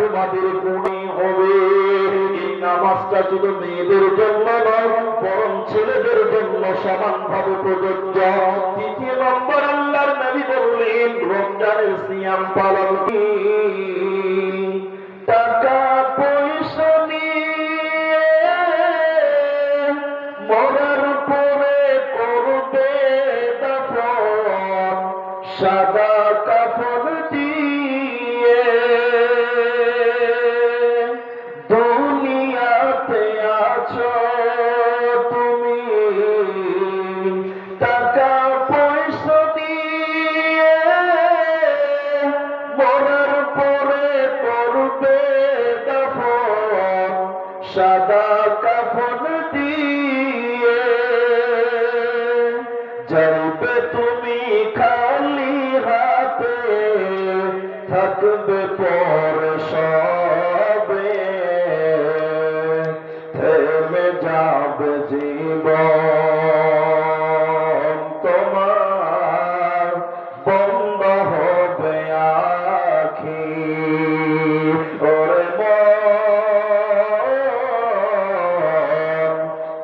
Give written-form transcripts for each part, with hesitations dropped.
তোমাদের গুণী হবে। এই নামাজটা শুধু মেয়েদের জন্য নয়, বরং ছেলেদের জন্য সমানভাবে প্রযোজ্য। দ্বিতীয় নম্বর, আল্লাহর নবী বললেন রমজানের সিয়াম পালন টাকা পয়সা নিয়ে মরার পরে করবে দাফন সাদা কাফন দিয়ে। দুনিয়াতে আছো তুমি টাকা পয়সা দিয়ে মরার পরে করবে দাফন সাদা কাফন দিয়ে। যাইবে তুমি খালি হাতে, থাকবে পরে সবে, থেমে যাবে জীবন তোমার, বন্ধ হবে আখি। ওরে মন,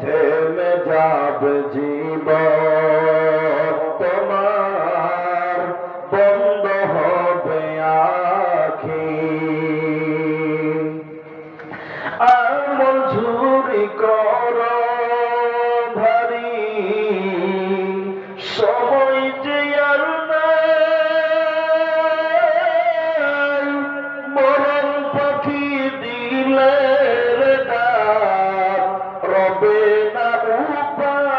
থেমে যাবে জীবন তোমার, বন্ধ হবে আখি। আমল ঝুরি কর ভারী, সময় যে আর নাই। মরণ পাখি দিলে রে ডাক, রবে না উপায়।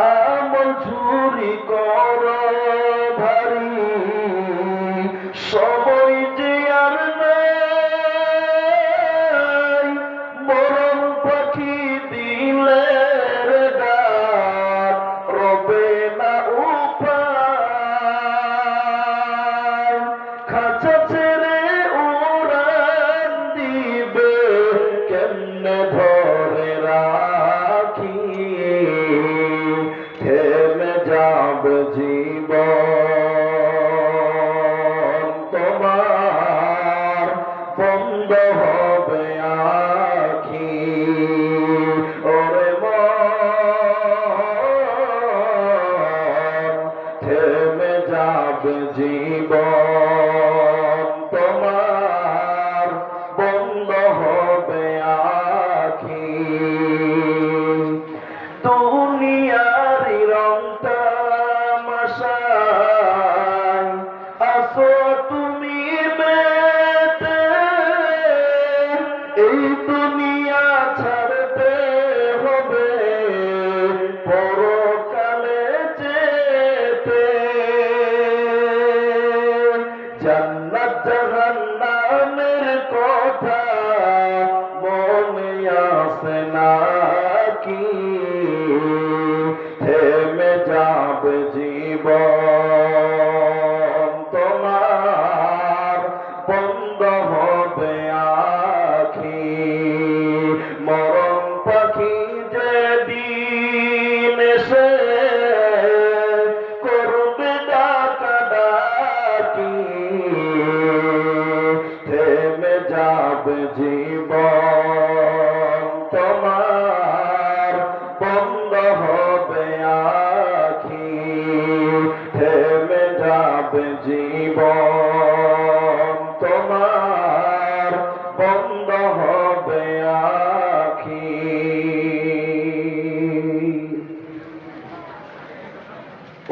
আমল ঝুরি কর ভারী, সময় যে আর নাই। মরণ পাখি দিলে রে ডাক, রবে না উপায়। খাঁচা ছেড়ে উড়ান দিবে, কেমনে ধরে রাখি। থেমে যাবে জীবন তোমার, বন্ধ হবে আখি। ওরে মন, থেমে যাবে জীবন তোমার, বন্ধ হবে আখি। দুনিয়ারি রংটা মাশায়, আসো তুমি মেতে। এই দুনিয়া ছাড়তে হবে, পরকালে যেতে। জান্নাত জাহান্নামের কথা মনে আসে নাকি। থেমে যাবে জীবন তোমার, বন্ধ হবে আখি। মরণ পাখি যেদিন এসে করবে ডাকাডাকি। থেমে যাবে জীবন তোমার, বন্ধ হবে আখি। থেমে যাবে জীবন তোমার, বন্ধ হবে আখি।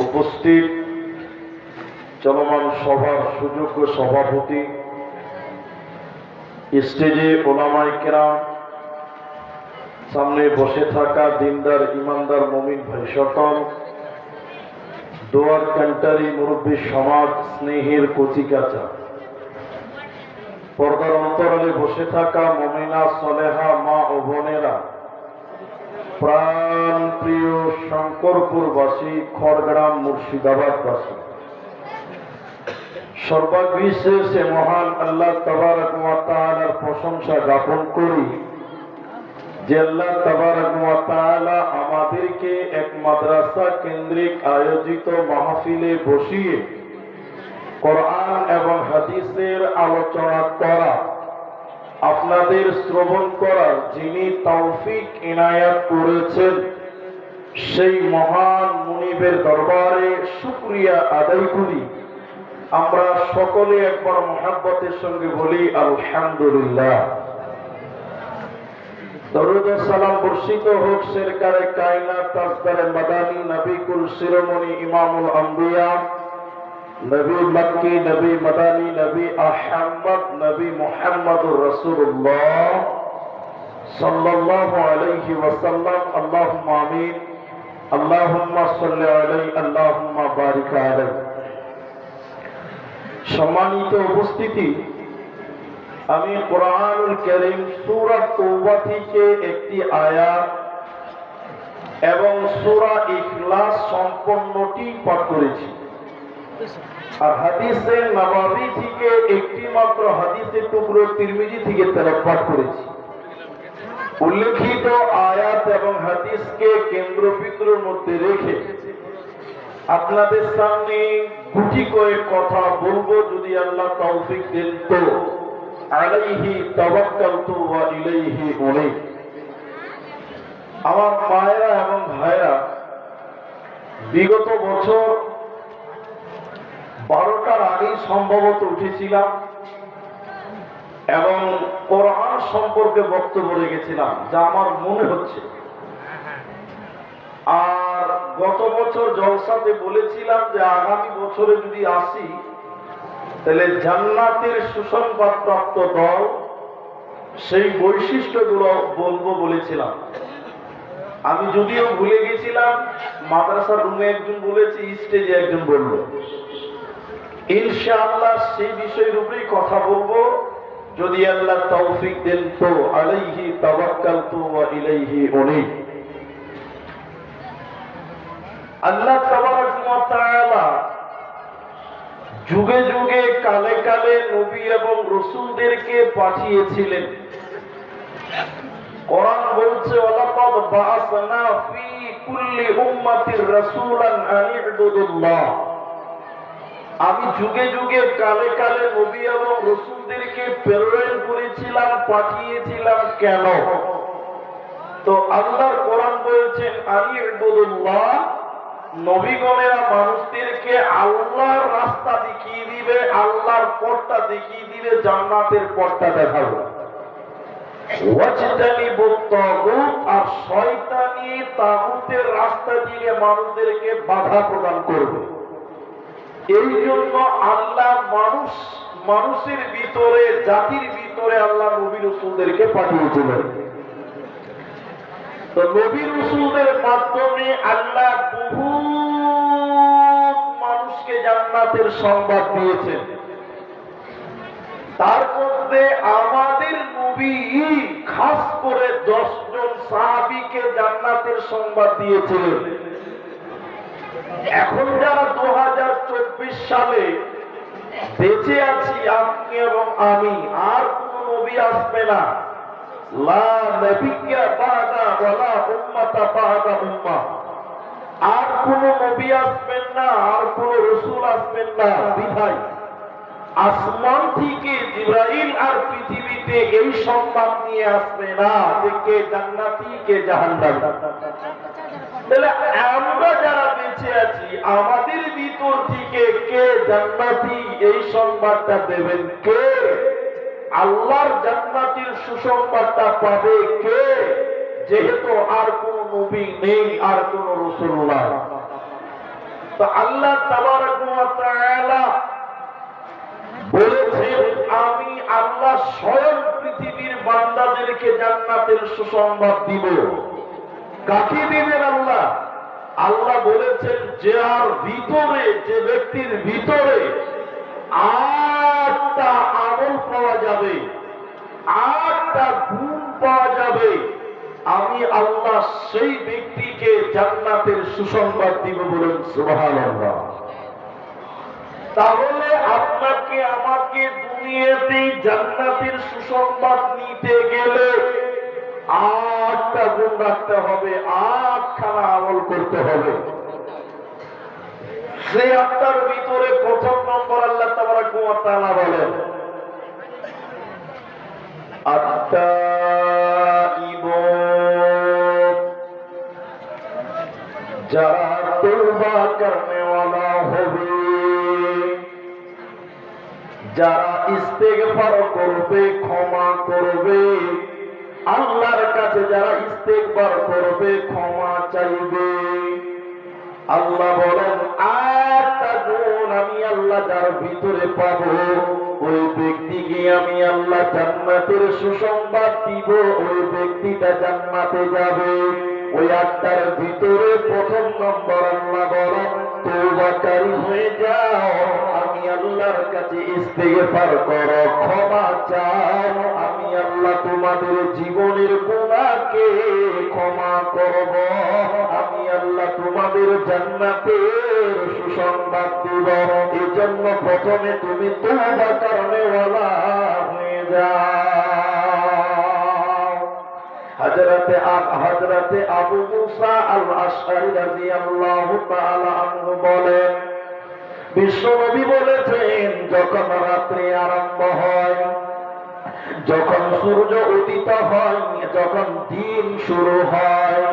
উপস্থিত চলমান সভার সুযোগ্য সভাপতি, স্টেজে ওলামায়ে কেরাম, সামনে বসে থাকা দিনদার ইমানদার মুমিন ভাই সকল, দোয়ার কান্টারি মুরব্বী সমাজ, স্নেহের কচিকাচা, পর্দার অন্তরালে বসে থাকা মুমিনা সলেহা মা ও বোনেরা, প্রাণ প্রিয় শঙ্করপুরবাসী, খড়গ্রাম মুর্শিদাবাদবাসী, সর্ববিশেষে মহান আল্লাহ তাবারক ওয়া তাআলার প্রশংসা জ্ঞাপন করি যে আল্লাহ তাবারক ওয়া তাআলা আমাদেরকে এক মাদ্রাসা কেন্দ্রিক আয়োজিত মাহফিলে বসিয়ে কোরআন এবং হাদিসের আলোচনা করা, আপনাদের শ্রবণ করার যিনি তৌফিক ইনায়াত করেছেন, সেই মহান মুনিবের দরবারে শুকরিয়া আদায় করি। আমরা সকলে একবার মুহাব্বতের সঙ্গে বলি আলহামদুলিল্লাহ। দরুদ ও সালাম বর্ষিত হোক সরকারে কায়নাত তাজদারে মাদানী নবী কুল শিরোমণি ইমামুল আম্বিয়া নবী মক্কি নবী মাদানী নবী আহমদ নবী মুহাম্মদুর রাসূলুল্লাহ সাল্লাল্লাহু আলাইহি ওয়াসাল্লাম। আল্লাহুম্মা আমিন। আল্লাহুম্মা সাল্লি আলাইহি আল্লাহুম্মা বারিক আলাইহি। সম্মানিত উপস্থিতি, আমি কোরআনুল কারীম সূরা তাওবা থেকে একটি আয়াত এবং সূরা ইখলাস সম্পূর্ণটি পাঠ করেছি, আর হাদিসে নববী থেকে একটি মাত্র হাদিসের টুকরো তিরমিজি থেকে তেলাওয়াত পাঠ করেছি। উল্লেখিত আয়াত এবং হাদিসকে কেন্দ্রবিন্দুর মধ্যে রেখে আপনাদের সামনে গুটি কয়েক কথা বলবো, যদি আল্লাহ তৌফিক দেন তো। আলাইহি তাওয়াক্কালতু ওয়া ইলাইহি উনীব। আমার মায়েরা এবং ভাইরা, বিগত বছর 12টার আগেই সম্ভবত উঠেছিলাম এবং কোরআন সম্পর্কে বক্তব্য রেখেছিলাম, যা আমার মনে হচ্ছে। আর গত বছর জলসাতে বলেছিলাম যে আগামী বছরে যদি আসি তাহলে জান্নাতের সুসংবাদ প্রাপ্ত দল, সেই বৈশিষ্ট্যগুলো বলবো বলেছিলাম। আমি যদিও ভুলে গেছিলাম, মাদ্রাসার রুমে একজন বলেছে, স্টেজে একজন বলল। ইনশাআল্লাহ সেই বিষয়ের উপরেই কথা বলবো, যদি আল্লাহ তৌফিক দেন তো। আলাইহি তাওয়াক্কালতু ওয়া ইলাইহি উনীব। আল্লাহ তাবারাক ওয়া তাআলা যুগে যুগে কালে কালে নবী এবং রাসূলদেরকে পাঠিয়েছিলেন। কোরআন বলছে, ওয়ালাকাদ বাআসনা ফি কুল্লি উম্মাতির রাসূলান আন ইবুদুল্লাহ। আমি যুগে যুগে কালে কালে নবী এবং রাসূলদেরকে প্রেরণ করেছিলাম, পাঠিয়েছিলাম। কেন? তো আল্লাহর কোরআন বলছেন আন ইবুদুল্লাহ। নবীগণেরা মানুষদেরকে আল্লাহর রাস্তা দেখিয়ে দিবে, আল্লাহর পথটা দেখিয়ে দিবে, জান্নাতের পথটা দেখাবে। ওয়াজতানিবুত তাগুত, আর শয়তানি তাগুতের রাস্তা দিয়ে মানুষদেরকে বাধা প্রদান করবে। এই জন্য আল্লাহ মানুষের ভিতরে, জাতির ভিতরে আল্লাহ নবী রাসূলদেরকে পাঠিয়েছিলেন। তো নবী রাসূলদের মাধ্যমে আল্লাহ বহু মানুষকে জান্নাতের সংবাদ দিয়েছেন। তার মধ্যে আমাদের নবী খাস করে 10 জন সাহাবীকে জান্নাতের সংবাদ দিয়েছিলেন। এখন যারা 2024 সালে বেঁচে আছি, আপনি এবং আমি, আর কোন নবী আসবে না। লা নবিয়্যা বাদা ওয়ালা উম্মাতা বাদা উম্মাহ। আর কোন নবী আসবেন না, আর কোন রাসূল আসবেন না। বিধায় আসমান থেকে জিবরাইল আর পৃথিবীতে এই সংবাদ নিয়ে আসবে না যে কে জান্নাতি কে জাহান্নামী। তাহলে আমরা যারা বেঁচে আছি, আমাদের ভিতর থেকে কে জান্নাতি এই সংবাদটা দেবেন কে? আল্লাহর জান্নাতের সুসংবাদটা পাবে কে? যেহেতু আর কোন নবী নেই, আর কোন রাসূল নাই। তো আল্লাহ তাবারাক ওয়া তাআলা বলেছেন, আমি আল্লাহ স্বয়ং পৃথিবীর বান্দাদেরকে জান্নাতের সুসংবাদ দিব। কাকে দিবেন আল্লাহ? আল্লাহ বলেছেন, যার ভিতরে, যে ব্যক্তির ভিতরে 8টা আমল পাওয়া যাবে, 8টা গুণ পাওয়া যাবে, আমি আল্লাহ সেই ব্যক্তিকে জান্নাতের সুসংবাদ দিব। বলেন সুবহানাল্লাহ। তাহলে আপনাকে আমাকে দুনিয়াতে জান্নাতের সুসংবাদ নিতে গেলে 8টা গুণ রাখতে হবে, 8খানা আমল করতে হবে। যে আটটার ভিতরে প্রথম নম্বর আল্লাহ তাবারাক ওয়া তাআলা বলেন আত-তাইবুন, যারা তওবা করনে ওয়ালা হবে, যারা ইস্তেগফার করবে, ক্ষমা করবে, আল্লাহর কাছে যারা ইস্তেগফার করবে, ক্ষমা চাইবে, আল্লাহ বলেন আতাদুন, আমি আল্লাহ যার ভিতরে পাবো ওই ব্যক্তিকে আমি আল্লাহ জান্নাতের সুসংবাদ দিব, ওই ব্যক্তিটা জান্নাতে যাবে। ওই আটটার ভিতরে প্রথম নম্বর আল্লাহ বলেন তওবাকারী হয়ে যাও, আমি আল্লাহর কাছে ইস্তেগফার করো, ক্ষমা চাও, আমি আল্লাহ তোমাদের জীবনের গুনাহকে ক্ষমা করব, আমি আল্লাহ তোমাদের জান্নাতের সুসংবাদ দিব। এজন্য প্রথমে তুমি তওবা করনেওয়ালা হয়ে যাও। হযরতে আবু মুসা আল-আশআরী রাদিয়াল্লাহু তাআলা আনহু বলেন, বিশ্বনবী বলেছেন যখন রাত্রি আরম্ভ হয়, যখন সূর্য উদিত হয়, যখন দিন শুরু হয়,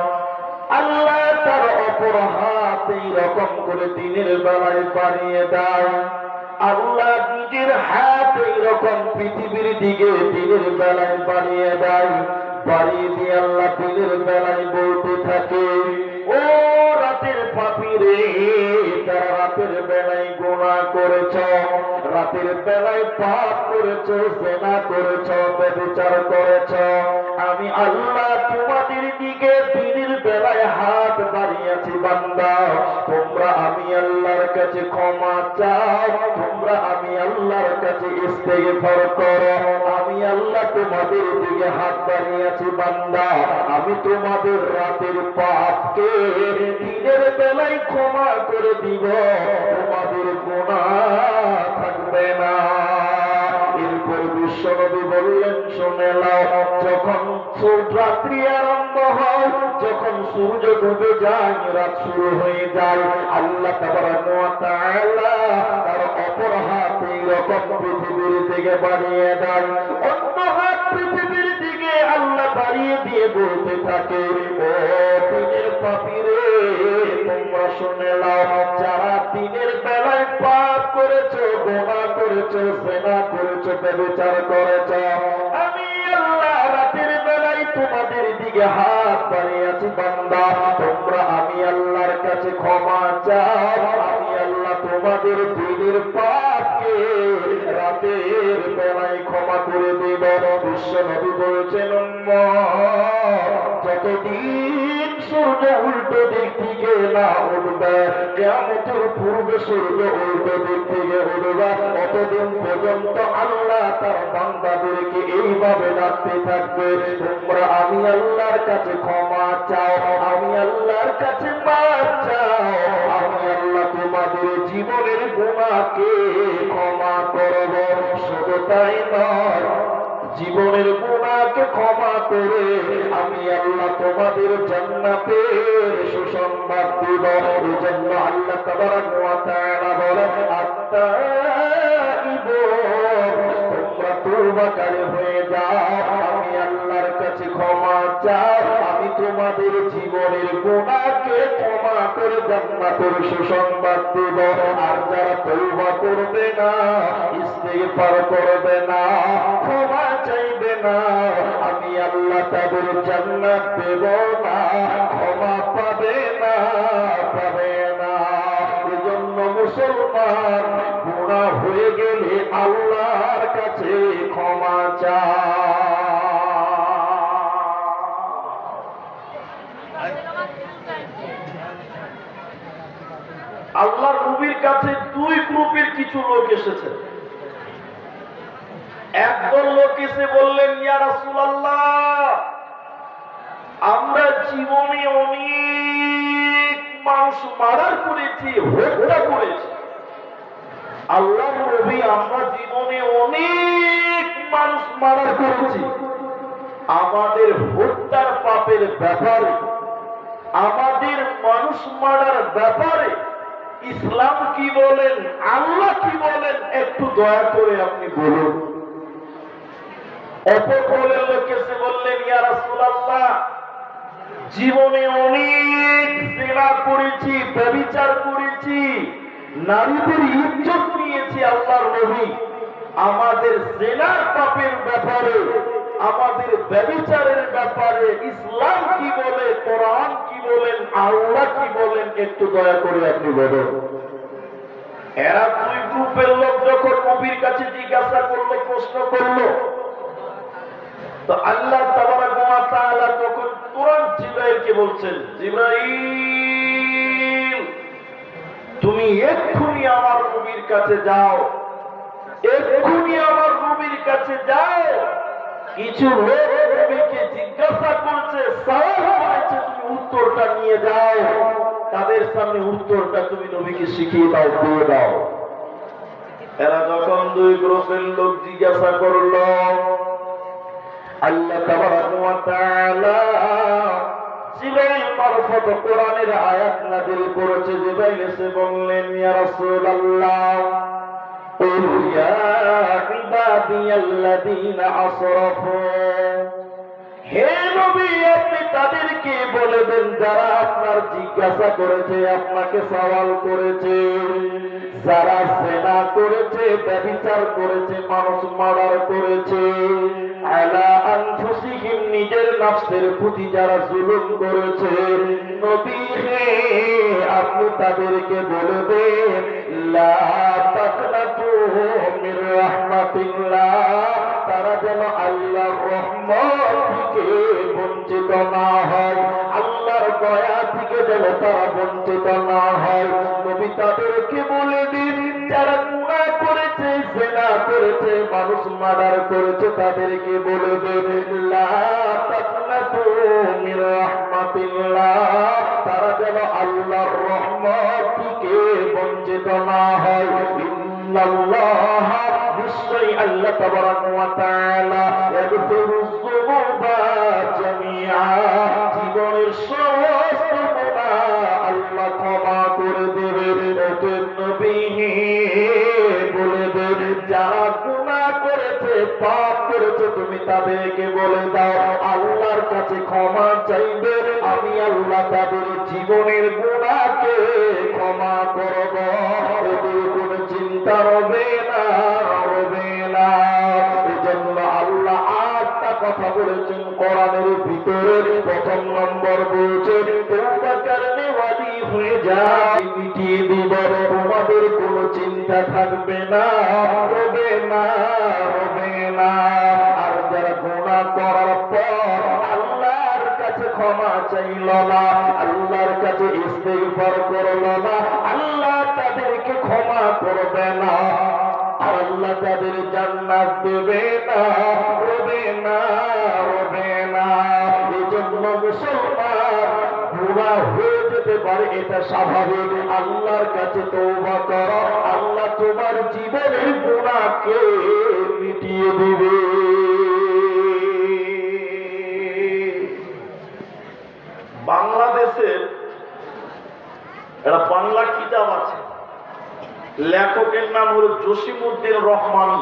আল্লাহ তার অপর হাত এইরকম করে দিনের বেলায় বাড়িয়ে দেয়। আল্লাহ নিজের হাত এইরকম পৃথিবীর দিকে দিনের বেলায় বাড়িয়ে দেয়, বাড়িয়ে দিয়ে আল্লাহ দিনের বেলায় বলতে থাকে, ও রাতের পাপীরে, যারা রাতের বেলায় গুনাহ করেছ, রাতের বেলায় পাপ করেছ, জিনা করেছ, ব্যভিচার করেছ, আমি আল্লাহ তোমাদের দিকে দিনের বেলায় হাত বাড়িয়েছি বান্দা, তোমরা আমি আল্লাহর কাছে ক্ষমা চাও, তোমরা আমি আল্লাহর কাছে ইস্তেগফার করো, আমি আল্লাহ তোমাদের দিকে হাত বাড়িয়েছি বান্দা, আমি তোমাদের রাতের পাপকে দিনের বেলায় ক্ষমা করে দিব, তোমাদের গুনাহ থাকবে না। এরপর বিশ্বনবী বললেন, শুনে নাও, যখন রাত্রি আরম্ভ হয়, যখন সূর্য ডুবে যায়, রাত শুরু হয়ে যায়, আল্লাহ তাবারাক ওয়া তাআলা তার অপর হাত এইরকম পৃথিবীর দিকে বাড়িয়ে দেয়, অন্য হাত পৃথিবীর দিকে আল্লাহ বাড়িয়ে দিয়ে বলতে থাকে, ও দিনের পাপীরে, তোমরা শুনে নাও, যারা দিনের বেলায় পাপ করেছো, গুনাহ করেছো, জিনা করেছো, ব্যভিচার করেছো, আমি আল্লাহ রাতের বেলায় তোমাদের দিকে হাত বাড়িয়েছি বান্দা, তোমরা আমি আল্লাহর কাছে ক্ষমা চাও, আমি আল্লাহ তোমাদের দিনের পাপকে রাতের বেলায় ক্ষমা করে দেব। বিশ্বনবী বলছেন, যতদিন সূর্য উল্টো দিক থেকে না উঠবে, কিয়ামতের পূর্বে সূর্য উল্টো দিক থেকে উঠবে, ততদিন পর্যন্ত আল্লাহ তার বান্দাদেরকে এইভাবে ডাকতে থাকবে, তোমরা আমি আল্লাহর কাছে ক্ষমা চাও, আমি আল্লাহর কাছে মাফ চাও, আমি আল্লাহ তোমাদের জীবনের গুনাহকে ক্ষমা করব। শুধু তাই নয়, জীবনের গুনাহকে ক্ষমা করে আমি আল্লাহ তোমাদের জান্নাতের সুসংবাদ দিব। এজন্য আল্লাহ তাবারাক ওয়া তাআলা বলেন, আত-তাইবুন, তোমরা তওবাকারী হয়ে যাও, আমি আল্লাহর কাছে ক্ষমা চাও, আমি তোমাদের জীবনের গুনাহকে ক্ষমা করে জান্নাতের সুসংবাদ দিব। আর যারা তওবা করবে না, ইস্তেগফার করবে না, ক্ষমা চাইবে না, আমি আল্লাহ তাদের জান্নাত দেব না, ক্ষমা পাবে না, পাবে না। এজন্য মুসলমান, গুনাহ হয়ে গেলে আল্লাহর কাছে ক্ষমা চাও। আল্লাহর নবীর কাছে দুই গ্রুপের কিছু লোক এসেছে। একদল লোক এসে বললেন, ইয়া রাসূলুল্লাহ, আমরা জীবনে অনেক মানুষ মারা করেছি, হত্যা করেছি। আল্লাহর নবী, আমরা জীবনে অনেক মানুষ মারা করেছি, আমাদের হত্যার পাপের ব্যাপারে, আমাদের মানুষ মারার ব্যাপারে ইসলাম কি বলেন, আল্লাহ কি বলেন, একটু দয়া করে আপনি বলুন। অপর বলেন লোক এসে বললেন, ইয়া রাসূলুল্লাহ, জীবনে অনেক জেনা করেছি, ব্যভিচার করেছি, নারীদের ইজ্জত নিয়েছি। আল্লাহর নবী, আমাদের জেনার পাপের ব্যাপারে, আমাদের ব্যভিচারের ব্যাপারে ইসলাম কি বলে, কোরআন কি বলেন, আল্লাহ কি বলেন, একটু দয়া করে আপনি বলুন। এরা দুই গ্রুপের লোক যখন নবীর কাছে জিজ্ঞাসা করলো, প্রশ্ন করলো, তো আল্লাহ তাবারাক ওয়া তাআলা তখন তুরন্ত জিবরাইলকে বলছেন, জিবরাইল, তুমি এক্ষুনি আমার নবীর কাছে যাও, এক্ষুনি আমার নবীর কাছে যাও। কিছু লোক নবীকে জিজ্ঞাসা করছে, সওয়াল করেছে, তুমি উত্তরটা নিয়ে যাও, তাদের সামনে উত্তরটা তুমি নবীকে শিখিয়ে দাও, দিয়ে দাও। এরা যখন দুই গ্রুপের লোক জিজ্ঞাসা করলো, আল্লাহ তাবারাক ওয়া তাআলা জিবরাইল মারফত কোরআনের আয়াত নাযিল করেছে। জিবরাইল এসে বললেন, ইয়া রাসূলুল্লাহ, কুল ইয়া ইবাদিয়াল্লাযীনা আসরাফু, হে নবী, আপনি তাদেরকে বলে দেন যারা আপনার জিজ্ঞাসা করেছে, আপনাকে সওয়াল করেছে, যারা জেনা করেছে, ব্যভিচার করেছে, মানুষ মার্ডার করেছে, আলা আনফুসিহিম, নিজের নফসের প্রতি যারা জুলুম করেছে, নবী হে, আপনি তাদেরকে বলে দেন, লা তাকনাতু মির রাহমাতিল্লাহ, তারা যেন আল্লাহর রহমত থেকে বঞ্চিত না হয়, আল্লাহর দয়া থেকে যেন তারা বঞ্চিত না হয়। নবী তাদেরকে বলে দিন, যারা গুনাহ করেছে, জিনা করেছে, মানুষ মার্ডার করেছে, তাদেরকে বলে দিন, লা তাকনাতু মির রাহমাতিল্লাহ, তারা যেন আল্লাহর রহমত থেকে বঞ্চিত না হয়। ইন্নাল্লাহ, নিশ্চয়ই আল্লাহ তাবারাক ওয়া তাআলা ইয়াগফিরুয যুনুবা জামিআ, জীবনের সমস্ত গুনাহ আল্লাহ ক্ষমা করে দেবেন। ওকে নবী বলে দেন, যারা গুনাহ করেছে, পাপ করেছে, তুমি তাদেরকে বলে দাও, আল্লাহর কাছে ক্ষমা চাইবে, আমি আল্লাহ তাদের জীবনের গুনাহকে ক্ষমা করব, এদের কোনো চিন্তা হবে না, হবে না। এজন্য আল্লাহ আটটা কথা বলেছেন কোরআনের ভিতরে। প্রথম নম্বর বলছেন, তোবা করনে ওয়ালি হয়ে যায়, মিটিয়ে দিব, তোমাদের কোনো চিন্তা থাকবে না, হবে না, হবে না। আর যারা গুনাহ করার পর আল্লাহর কাছে ক্ষমা চাইল না, আল্লাহর কাছে ইস্তিগফার করল না, আল্লাহ তাদেরকে ক্ষমা করবে না, আর আল্লাহ তাদের জান্নাত দেবে না, হবে না, হবে না। এজন্য মুসলমান, গুনাহ হয়ে যেতে পারে, এটা স্বাভাবিক, আল্লাহর কাছে তওবা করো, আল্লাহ তোমার জীবনের গুনাহকে মিটিয়ে দিবে। বাংলাদেশের একটা বাংলা কিতাব আছে, লেখকের নাম হলো জসিমউদ্দিন রহমানী,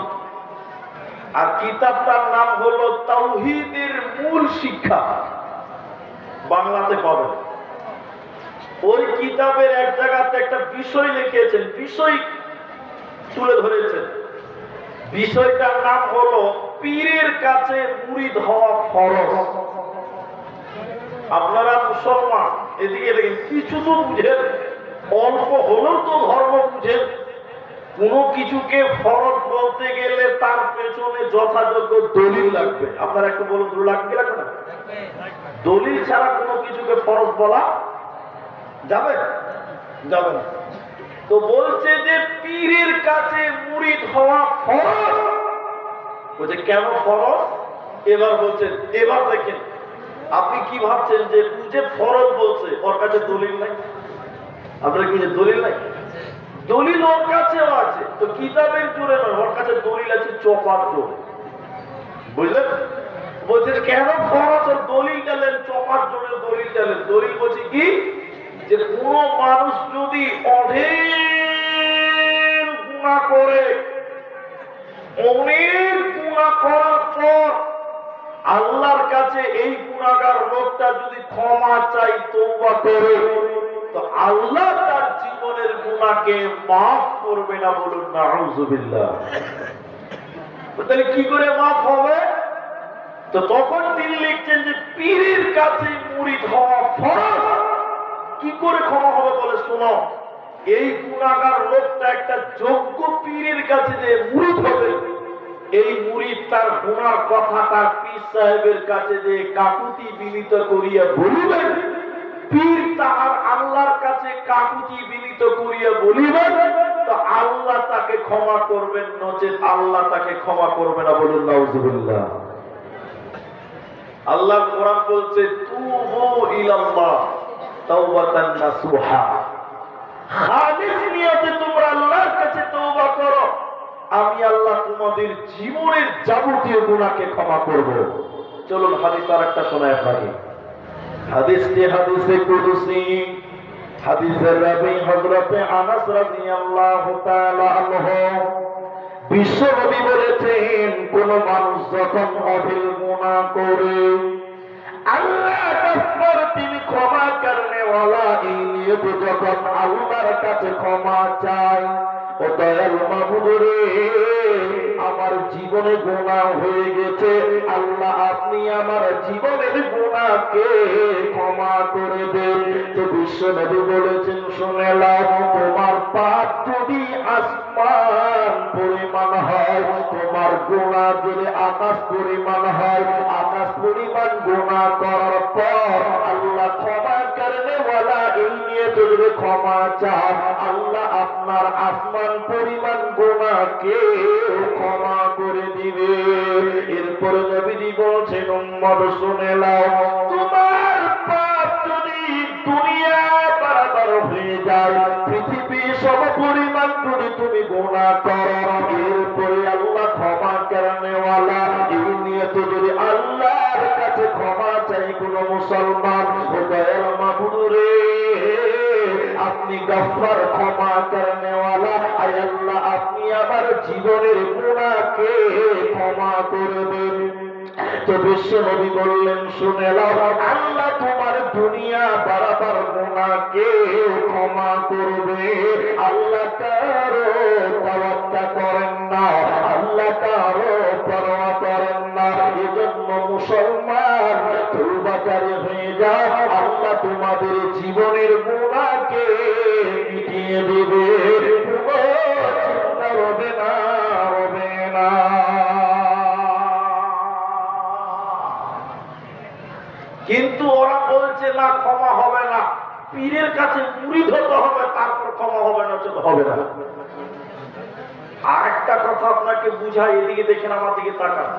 আর কিতাবটার নাম হলো তাওহীদের মূল শিক্ষা, বাংলাতে পাবেন। ওই কিতাবের এক জায়গাতে একটা বিষয় লিখেছেন, বিষয় তুলে ধরেছেন, বিষয়টার নাম হলো পীরের কাছে মুরিদ হওয়া ফরজ। আপনারা মুসলমান, এদিকে দেখেন, কিছু তো বুঝেন, অল্প হলেও তো ধর্ম বুঝেন। কোনো কিছুকে ফরজ বলতে গেলে তার পেছনে যথাযোগ্য দলিল লাগবে। আপনারা একটু বলুন, লাগবে লাগবে না? দলিল ছাড়া কোনো কিছুকে ফরজ বলা যাবে যাবে না। তো বলছে যে পীরের কাছে মুরিদ হওয়া ফরজ। বলছে কেন ফরজ? এবার বলছেন, এবার দেখেন, আপনি কি ভাবছেন যে যে ফরজ বলছে ওর কাছে দলিল নাই? আপনার কি দলিল নাই? দলিল ওর কাছেও আছে, তো কিতাবের জোরে নয়, ওর কাছে দলিল আছে চপার জোরে। বুঝলেন? বলছেন কেন ফরজ? দলিল দিলেন, চপার জোরে দলিল দিলেন। দলিল বলছে কি? যে কোন মানুষ যদি অঢেল গুনাহ করে, অনেক গুনাহ করার পর আল্লাহর কাছে এই গুনাহগার লোকটা যদি ক্ষমা চাই, তওবা করে, তো আল্লাহ তার জীবনের গুনাহকে মাফ করবে না। বলুন নাউযুবিল্লাহ। তাহলে কি করে মাফ হবে? তো তখন তিনি লিখছেন যে পীরের কাছে মুরিদ হওয়া ফরজ। কি করে ক্ষমা হবে বলে শোনো, এই গুনাহগার লোকটা একটা যোগ্য পীরের কাছে যে মুরিদ হবে, এই মুরিদ তার গুনার কথা তার পীর সাহেবের কাছে যে কাকুতি বিনীত করিয়া বলিবেন, পীর তাহার আল্লাহর কাছে কাকুতি বিনীত করিয়া বলিবেন, তো আল্লাহ তাকে ক্ষমা করবেন, নচেত আল্লাহ তাকে ক্ষমা করবে না। বলুন নাউযুবিল্লাহ। আল্লাহ কোরআন বলছে তুবু ইলাল্লাহ তাওবাতান নাসুহা, খালিস নিয়তে তোমরা আল্লাহর কাছে তওবা করো, আমি আল্লাহ তোমাদের জীবনের যাবতীয় গুনাহকে ক্ষমা করব। চলুন হাদিস আরেকটা শোনায় আপনাকে। হাদিসটি হাদিসে কুদসি, হাদিসের রাবী হযরত আনাস রাদিয়াল্লাহু তাআলা আনহু, বিশ্বনবী বলেছেন কোন মানুষ যখন অঢেল গুনাহ করে, আল্লাহ আকবার, তিনি ক্ষমা করনে ওয়ালা, এই নিয়তে যখন আল্লাহর কাছে ক্ষমা চায়, ও দয়াল মাবুদ রে, আমার জীবনে গুনাহ হয়ে গেছে, আল্লাহ আপনি আমার জীবনের গুনাহকে ক্ষমা করে দেন। তো বিশ্বনবী বলেছেন শুনে নাও, তোমার পাপ যদি আসমান পরিমাণ হয়, তোমার গুনাহ যদি আকাশ পরিমাণ হয়, আকাশ পরিমাণ গুনাহ করার পর আল্লাহ ক্ষমা করনে ওয়ালা, এই নিয়ে যদি ক্ষমা চান, আল্লাহ আপনার আসমান পরিমাণ গুনাহকে ক্ষমা করে দিবে। এরপরে নবীজি বলছেন উম্মত শুনে নাও, তোমার পাপ যদি দুনিয়া বরাবর হয়ে যায়, পৃথিবী সম পরিমাণ যদি তুমি গুনাহ করো, এরপরে আল্লাহ ক্ষমা করনে ওয়ালা, এই নিয়ে তো যদি আল্লাহর কাছে ক্ষমা চাই কোন মুসলমান, ও দয়াল মাবুদ রে, আপনি গফফার, ক্ষমা করনে ওয়ালা, আয় আল্লাহ আপনি আমার জীবনের গুনাহকে ক্ষমা করে দেন। তো বিশ্বনবী বললেন শুনে নাও, আল্লাহ তোমার দুনিয়া বরাবর গুনাহকে ক্ষমা করবে। আল্লাহ কারো তাওয়াক্কা করেন না, আল্লাহ কারো পরোয়া করেন না। এজন্য মুসলমান তওবাকারী হয়ে যাও, আল্লাহ তোমাদের জীবনের গুনাহকে মিটিয়ে দেবে, কোনো চিন্তা হবে না, হবে না। কিন্তু ওরা বলছে না ক্ষমা হবে না, পীরের কাছে মুরিদ হতে হবে, তারপর ক্ষমা হবে না, হবে না। আরেকটা কথা আপনাকে বুঝাই, এদিকে দেখেন, আমার দিকে তাকান।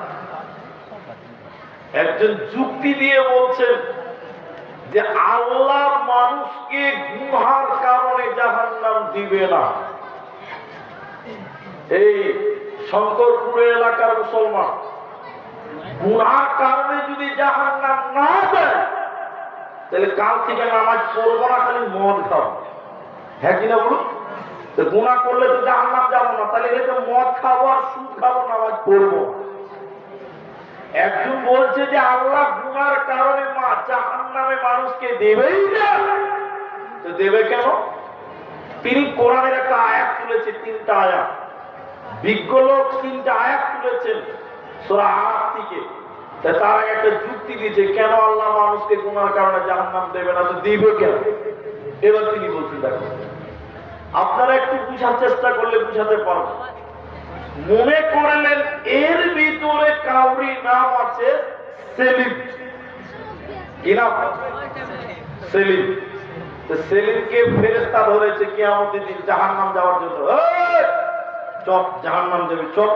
একজন যুক্তি দিয়ে বলছেন যে আল্লাহ মানুষকে গুনার কারণে জাহান্নাম দিবে না। এই শঙ্করপুরের এলাকার মুসলমান, গুনার কারণে যদি জাহান্নাম না দেয়, তাহলে কাল থেকে নামাজ পড়বো না, খালি মদ খাবো। হ্যাঁ কিনা বলুন? গুনাহ করলে তো জাহান্নাম যাবো না, তাহলে এটা মদ খাবো আর সুদ খাবো, নামাজ পড়বো। একজন বলছে যে আল্লাহ গুনার কারণে জাহান্নামে মানুষকে দেবেই না। তো দেবে কেন? তিনি কোরআনের একটা আয়াত তুলেছে, 3টা আয়াত, বিজ্ঞ লোক 3টা আয়াত তুলেছেন সূরা আরাফ থেকে। তার একটা যুক্তি দিয়েছে কেন আল্লাহ মানুষকে গুনার কারণে জাহান্নাম দেবে না, তো দিবে কেন? এবার তিনি বলছেন, দেখো আপনারা একটু বুঝার চেষ্টা করলে বুঝাতে পারবেন। মনে করলেন এর ভিতরে কাউরি নাম আছে সেলিম, কি নাম? সেলিম। তো সেলিমকে ফেরেশতা ধরেছে কিয়ামতের দিন জাহান্নাম যাওয়ার জন্য, চল জাহান্নাম যাবি, চল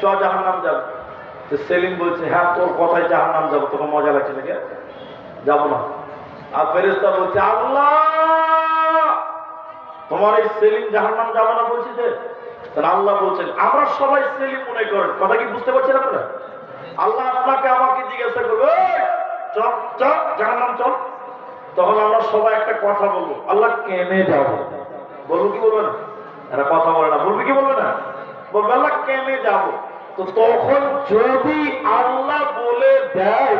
চল জাহান্নাম যাবি। তো সেলিম বলছে হ্যাঁ তোর কথায় জাহান্নাম যাবো, তোকে মজা লাগছে নাকি, যাবো না। আর ফেরেশতা বলছে আল্লাহ তোমার এই সেলিম জাহান্নাম যাবে না বলছি যে। তাহলে আল্লাহ বলছেন আমরা সবাই সেলিম মনে করেন, কথা কি বুঝতে পারছেন আপনারা? আল্লাহ আপনাকে আমাকে জিজ্ঞাসা করবে চল চল জাহান্নাম চল, তখন আমরা সবাই একটা কথা বলবো, আল্লাহ কেনে যাবো। বলবো কি বলবো না? এরা কথা বলে না, বলবে কি বলবে না? বলবে আল্লাহ কেনে যাবো। তো তখন যদি আল্লাহ বলে দেয়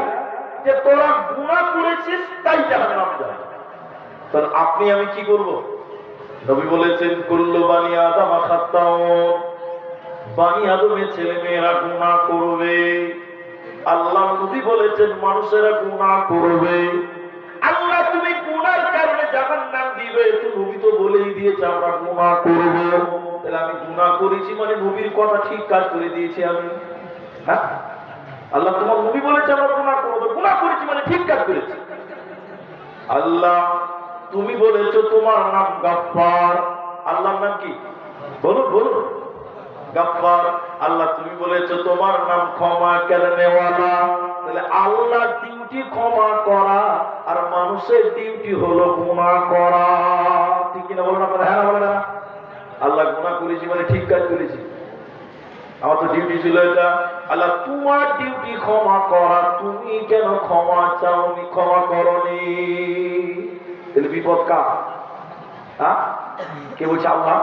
যে তোরা গুনাহ করেছিস তাই জাহান্নাম যা, তাহলে আপনি আমি কি করব? নবী বলেছেন কুল্লু বানি আদম খাত্তাউন, বানি আদমের ছেলে মেয়েরা গুনাহ করবে। আল্লাহ নবী বলেছেন মানুষেরা গুনাহ করবে। আল্লাহ তুমি গুনার কারণে জাহান্নাম দিবে, তো নবী তো বলেই দিয়েছে আমরা গুনাহ করব। তাহলে আমি গুনাহ করেছি মানে নবীর কথা ঠিক কাজ করে দিয়েছি আমি। হ্যাঁ, আল্লাহ তোমার নবী বলেছে আমরা গুনাহ করব, গুনাহ করেছি মানে ঠিক কাজ করেছি। আল্লাহ তুমি বলেছো তোমার নাম গাফফার, আল্লাহর নাম কি? বলো বলো। গাফফার। আল্লাহ তুমি বলেছো তোমার নাম ক্ষমা করনেওয়ালা। তাহলে আল্লাহর ডিউটি ক্ষমা করা আর মানুষের ডিউটি হলো গুনাহ করা। ঠিক কিনা বলো না? হ্যাঁ বলে না? আল্লাহ গুনাহ করেছি মানে ঠিক কাজ করেছি, আমার তো ডিউটি ছিল এটা। আল্লাহ তোমার ডিউটি ক্ষমা করা, তুমি কেন ক্ষমা চাওনি, ক্ষমা করনি? তাহলে বিপদ কার? হ্যাঁ, কে বলছে? আল্লাহ।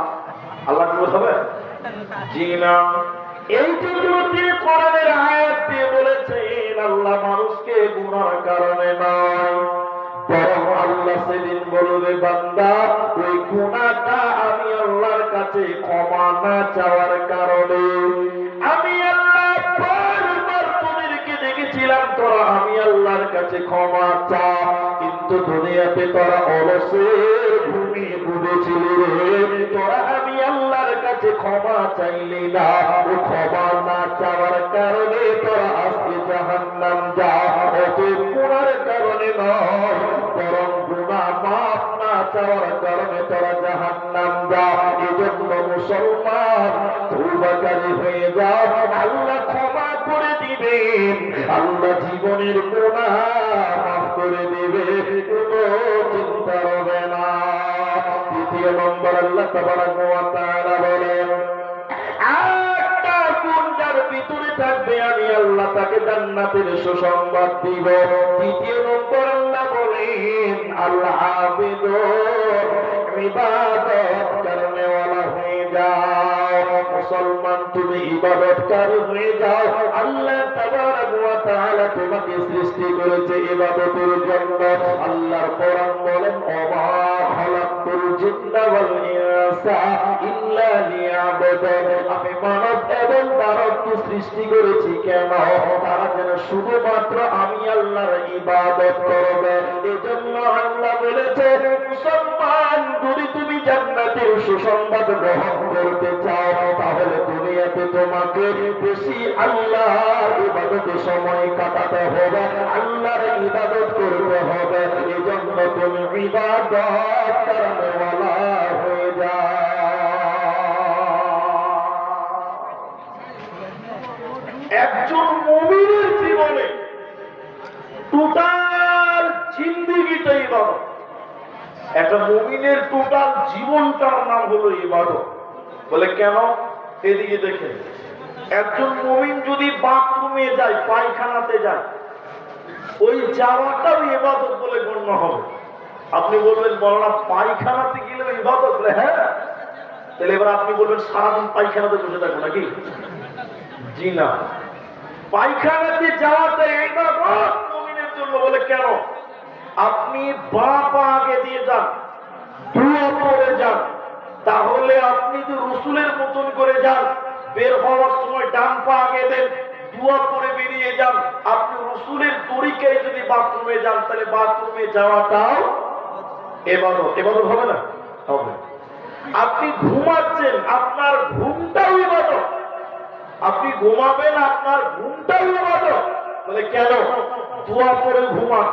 আল্লাহ বিপদ হবে? জি না। এই জন্য তিনি কোরআনের আয়াত দিয়ে বলেছেন আল্লাহ মানুষকে গুনার কারণে নয়, বরং আল্লাহ সেদিন বলবে বান্দা ওই গুনাহটা আমি আল্লাহর কাছে ক্ষমা না চাওয়ার কারণে। আমি আল্লাহ বারবার তোদেরকে দেখেছিলাম তোরা আমি আল্লাহর কাছে ক্ষমা চা, কিন্তু দুনিয়াতে তোরা অলসের ভূমি বুঝেছিলি রে। তোরা আমি আল্লাহর কাছে ক্ষমা চাইলি না, ও ক্ষমা না চাওয়ার কারণে তোরা আজকে জাহান্নাম যা। অত গুনার কারণে নয়, বরং গুনাহ মাফ না চাওয়ার কারণে তোরা জাহান্নাম যা। এজন্য মুসলমান তওবাকারী হয়ে যাও, আল্লাহ ক্ষমা করে দিবেন, আল্লাহ জীবনের গুনাহ মাফ করে দিবে, কোনো চিন্তা হবে না। দ্বিতীয় নম্বর আল্লাহ তাবারাক ওয়া তাআলা বলেন একটা গুণ যার ভিতরে থাকবে আমি আল্লাহ তাকে জান্নাতের সুসংবাদ দিব। তৃতীয় নম্বর আল্লাহ বলেন আল্লাহ আবিদ ইবাদত করনে ওয়ালা হয়ে যাও। মুসলমান তুমি ইবাদতকারী হয়ে যাও। আল্লাহ তাবারাক ওয়া তাআলা তোমাকে সৃষ্টি করেছে ইবাদতের জন্য। আল্লাহর কোরআন বলেন ওমা খালাকতুল জিন্না ওয়াল ইনসা ইল্লা লিয়াবুদুন, আমি মানব এবং দানবকে সৃষ্টি করেছি কেন? তারা যেন শুধুমাত্র আমি আল্লাহর ইবাদত করবে। এজন্য আল্লাহ বলেছে মুসলমান যদি তুমি জান্নাতের সুসংবাদ গ্রহণ করতে চাও তাহলে দুনিয়াতে তোমাকে বেশি আল্লাহর ইবাদতে সময় কাটাতে হবে, আল্লাহর ইবাদত করতে হবে। এজন্য তুমি ইবাদত করনেওয়ালা হয়ে যাও। একজন মুমিনের জীবনে টোটাল জিন্দেগিটাই ইবাদত। একটা মুমিনের টোটাল জীবনটার নাম হলো ইবাদত। বলে কেন? এদিকে দেখেন, একজন মুমিন যদি বাথরুমে যায়, পায়খানাতে যায়, ওই যাওয়াটাও ইবাদত বলে গণ্য হবে। আপনি বলবেন বলনা পায়খানাতে গেলেও ইবাদত? বলে হ্যাঁ। তাহলে এবার আপনি বলবেন সারাদিন পায়খানাতে বসে থাকবো নাকি? জি না, পায়খানাতে যাওয়াটা ইবাদত মুমিনের জন্য। বলে কেন? আপনি বাঁ পা আগে দিয়ে যান, দুয়া পড়ে যান, তাহলে আপনি যদি রসুলের মতন করে যান, বের হওয়ার সময় ডান পা আগে দেন, দুয়া পড়ে বেরিয়ে যান, আপনি রসুলের তরিকায় যদি বাথরুমে যান তাহলে বাথরুমে যাওয়াটাও ইবাদত। ইবাদত হবে না? হবে। আপনি ঘুমাচ্ছেন, আপনার ঘুমটাও ইবাদত। আপনি ঘুমাবেন, আপনার ঘুমটাও ইবাদত। বলে কেন? দোয়া পড়ে ঘুমান,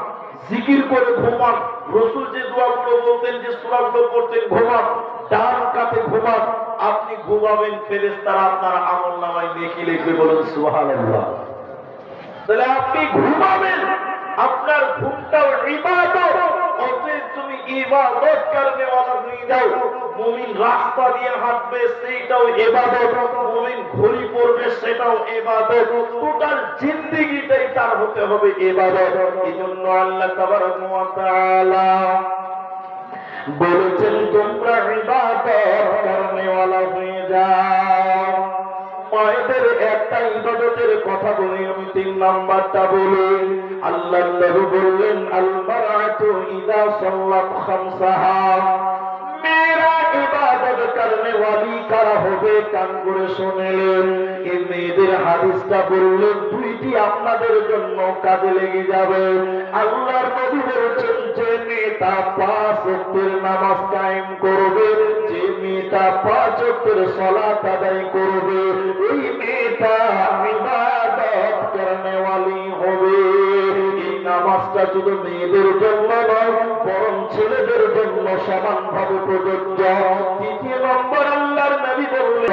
জিকির করে ঘুমান, রসুল যে দোয়াগুলো বলতেন, যে সূরাগুলো পড়তেন ঘুমান, ডান কাতে ঘুমান। আপনি ঘুমাবেন, ফেরেশতারা আপনার আমলনামায় নেকি লিখবে। বলুন সুবহানাল্লাহ। তাহলে আপনি ঘুমাবেন, আপনার ঘুমটাও ইবাদত। অতএব তুমি ইবাদত করনে वाला হয়ে যাও। মুমিন রাস্তা দিয়ে হাঁটবে সেটাও ইবাদত, মুমিন ঘড়ি পরবে সেটাও ইবাদত, টোটাল জিন্দেগিটাই তার হতে হবে ইবাদত। এজন্য আল্লাহ তাবারক ওয়া তাআলা বলেছেন তোমরা ইবাদত করনে वाला হয়ে যাও। মায়েদের একটা ইবাদতের কথা বলে আমি 3 নাম্বারটা বলি। আল্লাহর নবী বললেন আল মারআতু ইযা সাল্লাত খামসাহা, মেয়েরা ইবাদত করনে वाली কারা হবে? কান করে শুনলেন। এই মেয়েদের হাদিসটা বললেন দুইটি আপনাদের জন্য কাজে লেগে যাবে। আল্লাহর নবী বলেছেন যে মেয়েটা 5 ওয়াক্তের নামাজ কায়েম করবে, যে মেয়েটা 5 ওয়াক্তের সালাত আদায় করবে, এই মেয়েটা ইবাদত করনে वाली হবে। এই নামাজটা শুধু মেয়েদের জন্য নয়, বরং ছেলেদের জন্য সমানভাবে প্রযোজ্য। 2 নম্বর আল্লাহর নবী বললেন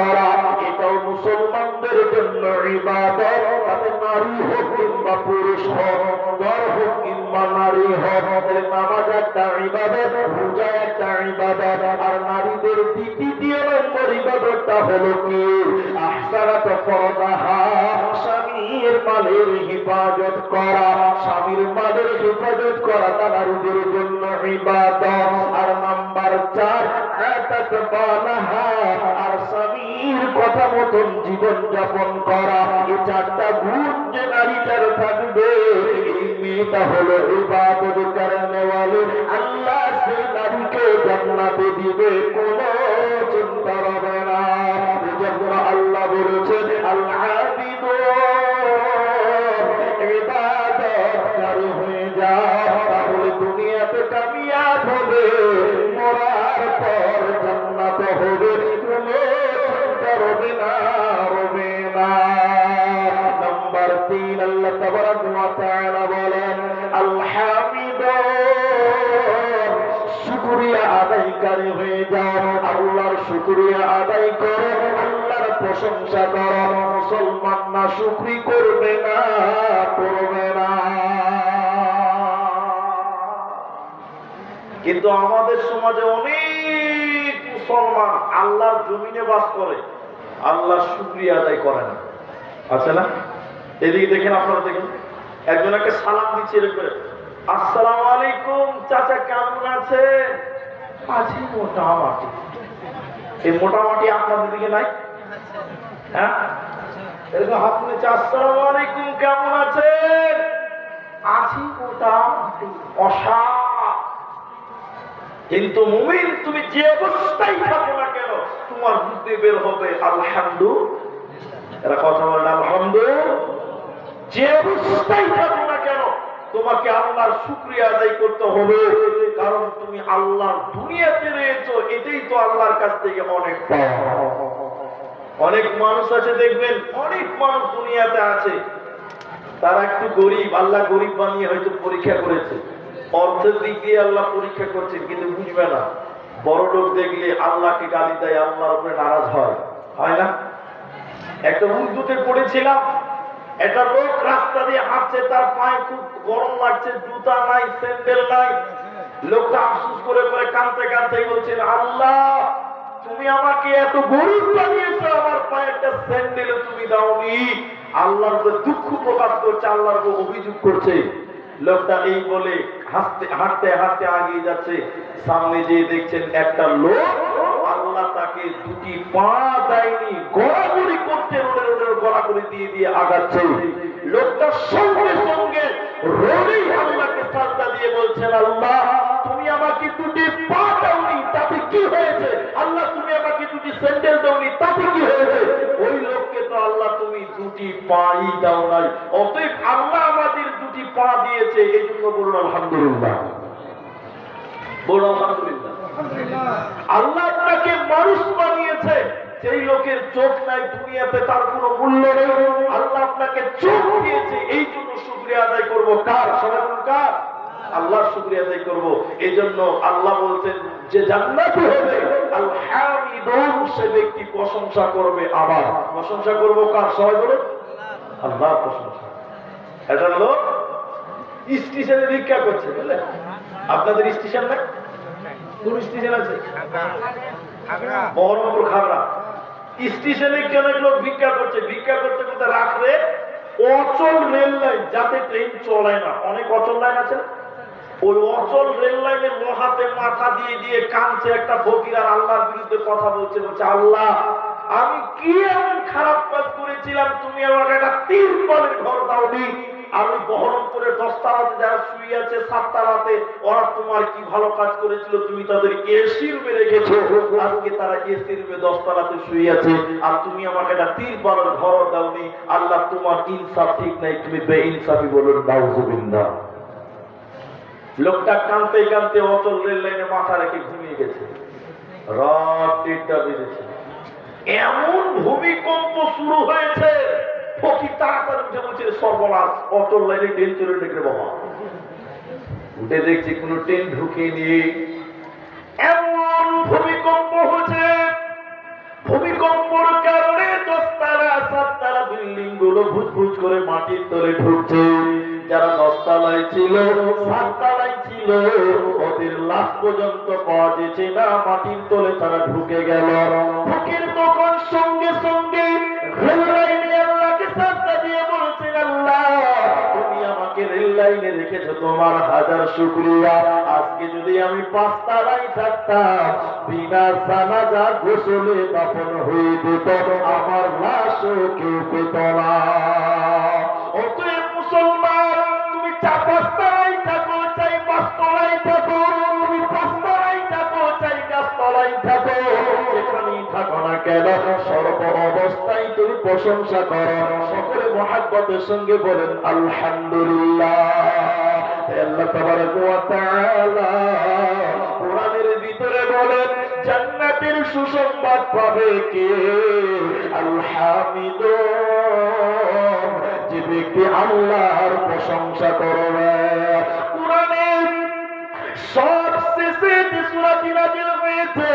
এটাও মুসলমানদের জন্য ইবাদত, তাতে নারী হোক কিংবা পুরুষ হোক, নর হোক কিংবা নারী হোক, নামাজ একটা ইবাদত, রোজা একটা ইবাদত। আর নারীদের 2 নম্বর ইবাদতটা হলো কি? আহসানাত ফরদাহা, স্বামীর মালের হেফাজত করা। স্বামীর মালের হেফাজত করা নারীদের জন্য ইবাদত। আর নাম্বার 4 আতাত বালাহা, আর স্বামীর কথা মতন জীবন যাপন করা। এই 4টা গুণ যে নারীটার থাকবে, এই মেয়েটা হলো ইবাদত করনে वाली। আল্লাহ সেই নারীকে জান্নাতে দিবে, কোনো চিন্তা হবে না। এজন্য আল্লাহ বলেছেন আল আবিদু ইবাদতকারী হয়ে যাও, তাহলে দুনিয়াতে কামিয়াব হবে, মরার পর জান্নাত হবে, কোনো চিন্তা হবে না, হবে না। নাম্বার 3 আল্লাহ তাবারক ওয়া তাআলা বলেন আল হামিদু, শুকরিয়া আদায়কারী হয়ে যাও। আল্লাহর শুকরিয়া আদায় করো, আল্লাহর প্রশংসা করো। মুসলমান না শুকরি করবে না, করবে না। কিন্তু আমাদের সমাজে অনেক মুসলমান আল্লাহর জমিনে বাস করে, আল্লাহর শুকরিয়া আদায় করে না। আছে না? এদিকে দেখেন, আপনারা দেখেন, একজন একটা সালাম দিচ্ছে এরকম, আসসালামু আলাইকুম চাচা, কেমন আছেন? আছি মোটামুটি। এই মোটামুটি আপনাদের দিকে নাই? হ্যাঁ, এরকম হাত তুলেছে, আসসালামু আলাইকুম কেমন আছেন? আছি মোটামুটি, অসাড়। কিন্তু মুমিন তুমি যে অবস্থায় থাকো না কেন, তোমার বুদ্ধি বের হবে আলহামদুলিল্লাহ। এরা কথা বলেন আলহামদুলিল্লাহ। যে অবস্থায় থাকো না কেন, তোমাকে আল্লাহর শুকরিয়া আদায় করতে হবে, কারণ তুমি আল্লাহর দুনিয়াতে রয়েছো, এটাই তো আল্লাহর কাছ থেকে অনেক পাওয়া। অনেক মানুষ আছে দেখবেন, অনেক মানুষ দুনিয়াতে আছে, তারা একটু গরিব, আল্লাহ গরিব বানিয়ে হয়তো পরীক্ষা করেছে, অর্থের দিক দিয়ে আল্লাহ পরীক্ষা করছে, কিন্তু বুঝবে না। বড় লোক দেখলে আল্লাহকে গালি দেয়, আল্লাহর উপরে নারাজ হয়, হয় না? একটা উর্দুতে পড়েছিলাম, একটা লোক রাস্তা দিয়ে হাঁটছে, তার পায়ে খুব গরম লাগছে, জুতা নাই, স্যান্ডেল নাই। লোকটা আফসোস করে করে কাঁদতে কাঁদতে বলছেন, আল্লাহ তুমি আমাকে এত গরিব বানিয়েছো, আমার পায়ে একটা স্যান্ডেল তুমি দাওনি। আল্লাহর উপরে দুঃখ প্রকাশ করছে, আল্লাহর উপর অভিযোগ করছে। লোকটা এই বলে হাঁটতে হাঁটতে হাঁটতে আগিয়ে যাচ্ছে, সামনে যেয়ে দেখছেন একটা লোক, আল্লাহ তাকে 2টি পা দেয়নি, গড়াগড়ি করতে রোডে রোডে গড়াগড়ি দিয়ে দিয়ে আগাচ্ছে। লোকটা সঙ্গে সঙ্গে রোডেই আল্লাহকে সাজদা দিয়ে বলছেন, আল্লাহ তুমি আমাকে 2টি পা দাওনি, তাতে কি হয়েছে? আল্লাহ তুমি আমাকে 2টি স্যান্ডেল দাওনি, তাতে কি হয়েছে? ওই লোককে তো আল্লাহ তুমি 2টি পাই দাও নাই, অতএব আল্লাহ আমাদের 2টি পা দিয়েছে, এই জন্য বলুন আলহামদুলিল্লাহ। বলুন আলহামদুলিল্লাহ। আল্লাহ আপনাকে মানুষ বানিয়েছে, যেই লোকের চোখ নাই দুনিয়াতে তার কোনো মূল্য নেই, আল্লাহ আপনাকে চোখ দিয়েছে, এই জন্য শুকরিয়া আদায় করবো কার? সবাই কার? আল্লাহর শুকরিয়া আদায় করব। এই জন্য আল্লাহ বলছেন যে জান্নাতি হবে আল হামিদুন, সে ব্যক্তি প্রশংসা করবে। আবার প্রশংসা করব কার? সবাই বলুন আল্লাহর প্রশংসা। এটা লোক স্টেশনে ভিক্ষা করছে, বুঝলেন? আপনাদের স্টেশন না? কোন স্টেশন আছে? বহরমপুর খাগড়া স্টেশনে কেন লোক ভিক্ষা করছে? ভিক্ষা করতে করতে রাত্রে অচল রেল লাইন, যাতে ট্রেন চলায় না, অনেক অচল লাইন আছে, ওই অচল রেল লাইনের লোহাতে মাথা দিয়ে দিয়ে কাঁদছে একটা ফকির, আর আল্লাহর বিরুদ্ধে কথা বলছে, বলছে আল্লাহ আমি কি এমন খারাপ কাজ করেছিলাম, তুমি আমাকে একটা তিরপলের ঘর দাওনি, আমি বহরমপুরের 10 তালাতে যারা শুয়ে আছে 7 তালাতে, ওরা তোমার কি ভালো কাজ করেছিল, তুমি তাদের এসি রুমে রেখেছো, আজকে তারা এসি রুমে 10 তালাতে শুয়ে আছে, আর তুমি আমাকে একটা তিরপলের ঘর দাওনি। আল্লাহ তোমার ইনসাফ ঠিক নাই, তুমি বেইনসাফি বলুন নাউজুবিল্লাহ। লোকটা কাঁদতে কাঁদতে অচল রেল লাইনে মাথা রেখে ঘুমিয়ে গেছে। রাত 1টা বেজেছে, এমন ভূমিকম্প শুরু হয়েছে, ফকির তাড়াতাড়ি উঠে বলছে সর্বনাশ, অচল লাইনে ট্রেন চলে দেখলে বাবা। উঠে দেখছি কোন ট্রেন ঢুকেনি, এমন ভূমিকম্প হচ্ছে, ভূমিকম্পর কারণে 10 তালা 7 তালা বিল্ডিং গুলো ভুজভুজ করে মাটির তলে ঢুকছে। যারা 10 তালায় ছিল 7 তালায় ছিল, ওদের লাশ পর্যন্ত পাওয়া যেছে না, মাটির তলে তারা ঢুকে গেল। ফকির তখন সঙ্গে সঙ্গে রেল লাইনে আল্লাহকে সাজদা দিয়ে বলছেন, আল্লাহ তুমি আমাকে রেল লাইনে রেখেছো, তোমার হাজার শুকরিয়া। আজকে যদি আমি 5 তালায় থাকতাম, বিনা জানাজা গোসলে দাফন হয়ে যেত, আমার লাশও কেউ পেত না। অতএব মুসলমান, তুমি 4-5 তালায় থাকো, চাই 5 তলায় থাকো, তুমি 5 তলায় থাকো, চাই 10 তলায় থাকো, যেখানেই থাকো না কেন, সর্ব অবস্থায় তুমি প্রশংসা করো, সকলে মহাব্বতের সঙ্গে বলেন আলহামদুলিল্লাহ। আল্লাহ তাবারক ওয়া তাআলা কোরআনের ভিতরে বলেন, জান্নাতের সুসংবাদ পাবে কে? আল হামিদুন, যে ব্যক্তি আল্লাহর প্রশংসা করবে। কোরআনের সবশেষে যে সূরাটি নাযিল হয়েছে,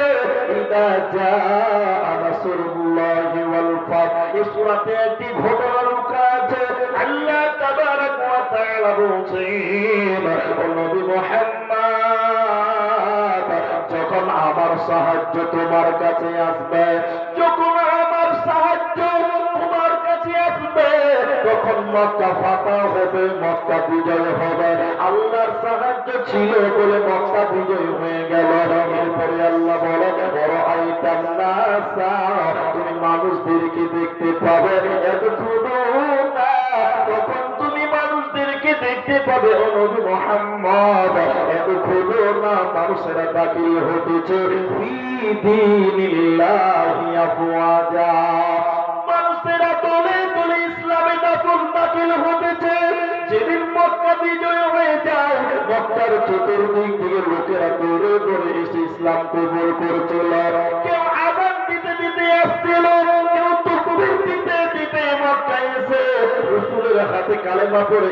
ইদা জাআ নাসরুল্লাহি ওয়াল ফাতহ, এই সূরাতে একটি ঘটনা লুকা আছে। আল্লাহ তাবারক ওয়া তাআলা বলেন, ও নবী মুহাম্মদ, যখন আমার সাহায্য তোমার কাছে আসবে, যখন আমার সাহায্য তোমার কাছে আসবে, তখন মক্কা ফাতা হবে, মক্কা বিজয় হবে। আল্লাহর সাহায্য ছিল বলে মক্কা বিজয় হয়ে গেল। এরপরে আল্লাহ বলে, বড় আইতাম নাসা, তুমি মানুষদেরকে দেখতে পাবে, তখন তুমি মানুষদেরকে দেখতে পাবে। ও নবী মুহাম্মদ, এতক্ষণ না মানুষেরা দাখিল হতেছে ফি দীনিল্লাহি আফওয়াজা, মানুষেরা দলে দলে ইসলামে দাখিল হতেছে। যেদিন মক্কা বিজয় হয়ে যায়, মক্কার চতুর্দিক থেকে লোকেরা দৌড়ে দৌড়ে এসে ইসলাম কবুল করছিল। কেউ আযান দিতে দিতে আসছিল, কেউ তাকবীর দিতে দিতে মক্কায় এসে রাসূলের হাতে কালেমা পড়ে